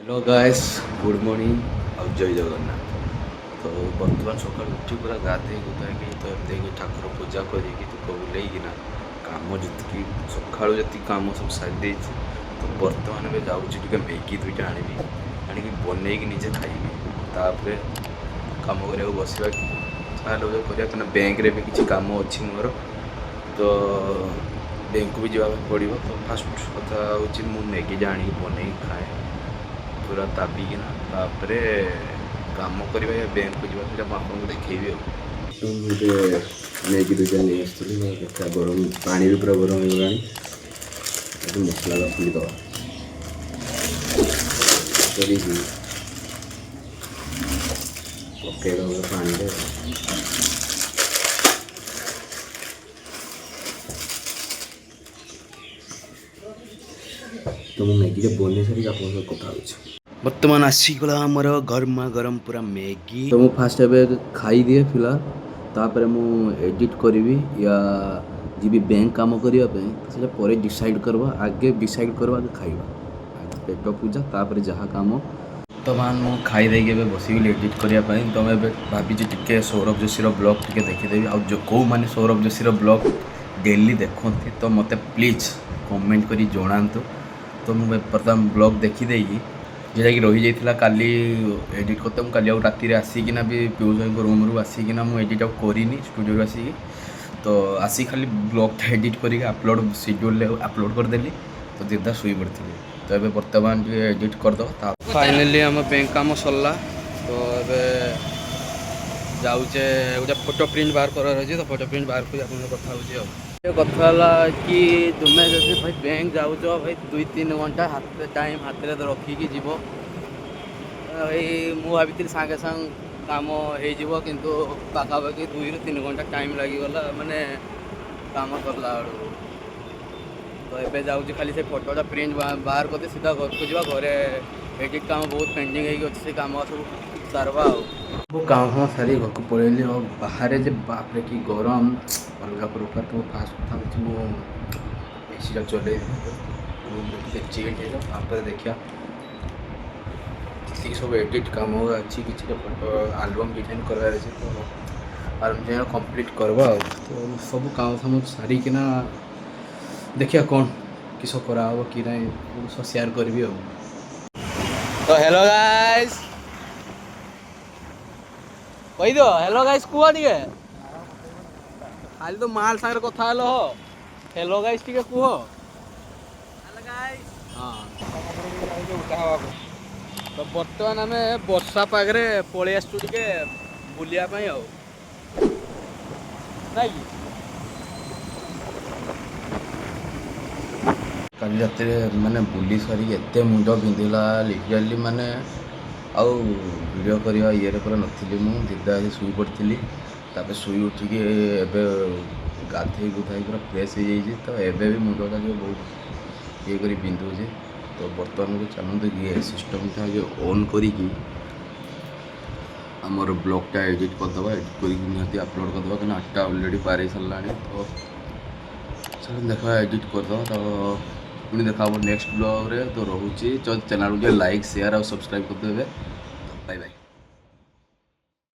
Hello guys, good morning और जय जगन्नाथ। तो बर्तमान सकाल उठी पूरा गाधे गुधाई तो एमती ठाकुर पूजा करिकी धूप बुलेकिना कम जी सका जी कम सब सारी तो बर्तमान में जाऊँगी मैगी दुईटा आनी बनईक निजे खाइबी तापर कम कर बसवा कर बैंक रे भी किसी कम अच्छी मोर तो बैंक को भी जावाक पड़ो। तो फास्ट कथा हूँ मैगी आनी बनई खाए पूरा दाबिकिना तापर कम करवा बैंक को जावा आपको देखी। मैगी दुईटा नहीं आसती देखा गरम पानी भी पूरा गरम हो मसला रखी दवा पकईद पानी तो मैं मैगी बन सारी आप कथा बर्तमान आसीगला आमर गरमा गरम पूरा मैगी तो मुझे फास्ट एवं खाई दिए फिलहाल तापर मु एडिट करी या जी बैंक काम करने पर डिसाइड करवा आगे डिसाइड करवा आगे खाइबा पेट पूजा तापर जहाँ काम तो मु खाई देके बसिक एडिट करने तो मैं भावी टे सौरभ जोशी ब्लॉग टे देखीदेवी आ जो कौ मैंने सौरभ जोशी ब्लॉग डेली देखते तो मत प्लीज कमेंट करी जनातु। तो मुझे बर्तमान ब्लॉग देखीदेगी जोटा कि रही जाता काली एडिट करते मुझे राति आसिकिना भी पीयूष भाई रूम रू आसिकिना मुझे एडिट करनी स्टूडियो आसिकी तो आसी खाली ब्लॉग एडिट करके अपलोड शेड्यूल अपलोड करदेली तो सीधा शुई पड़ी। तो ये बर्तमान एडिट करद फाइनाली आम बैंक काम सरला तो ये जाऊे गोटे फोटो प्रिंट बाहर करार अच्छे तो फोटो प्रिंट बाहर कर कथा कथा कि तुम्हें जैसे भाई बैंक जाऊच भाई 2-3 घंटा हाथ टाइम हाथ में रखिकी जीव भाई मु भाई सागे सांग काम हो किंतु पाखापाखि 2-3 घंटा टाइम लगिगला माने काम करला बेलू तो ये जाऊँगी खाली से फोटोटा प्रिंट बाहर करते सीधा घर को जावा घरे एडिट काम बहुत पेंडिंग होती से काम सब सारवा वो काम सारी घर को पड़ेली और बाहर जे बापरे कि गरम अलग प्रकार। तो फास्ट कथा हूँ एसी चले देखिए सब एडिट काम अच्छी किसी फोटो आलबम डिजाइन करार अच्छे तो आलबम डिजाइन कंप्लीट करवा तो सब काम साम सारिकिना देखिए कौन किस करा कि ना शेयर करी। तो हेलो गाइस कही दो हेलो गाइस कह टे खाली तो माल सागर कथा हेलो गाइस टे कह हाँ तो बर्तमान आम वर्षा पागे पलि आसु टे बुलापाई कल रात माने बुली सारी एत मुंड बिंधला लिटराली माने आउ वीडियो करवा ये पूरा नी मुझा शुई पड़ी तापर शुई उठिक गाधे गुधाई पूरा फ्रेश हो जाइए तो एबे भी मुंडा जो बहुत ये कर बिंधुचे। तो बर्तमान को चलते ये सिस्टमटा जो ऑन करी आमर ब्लॉगटा एडिट करदे एडिट कर अपलोड करदे क्या 8टा अलरेडी पार सारा तो चलो देखा एडिट करद तो पुणी देखा नेक्स्ट ब्लॉग रे तो रोचे चैनल को लाइक शेयर और सब्सक्राइब करदे। Bye bye.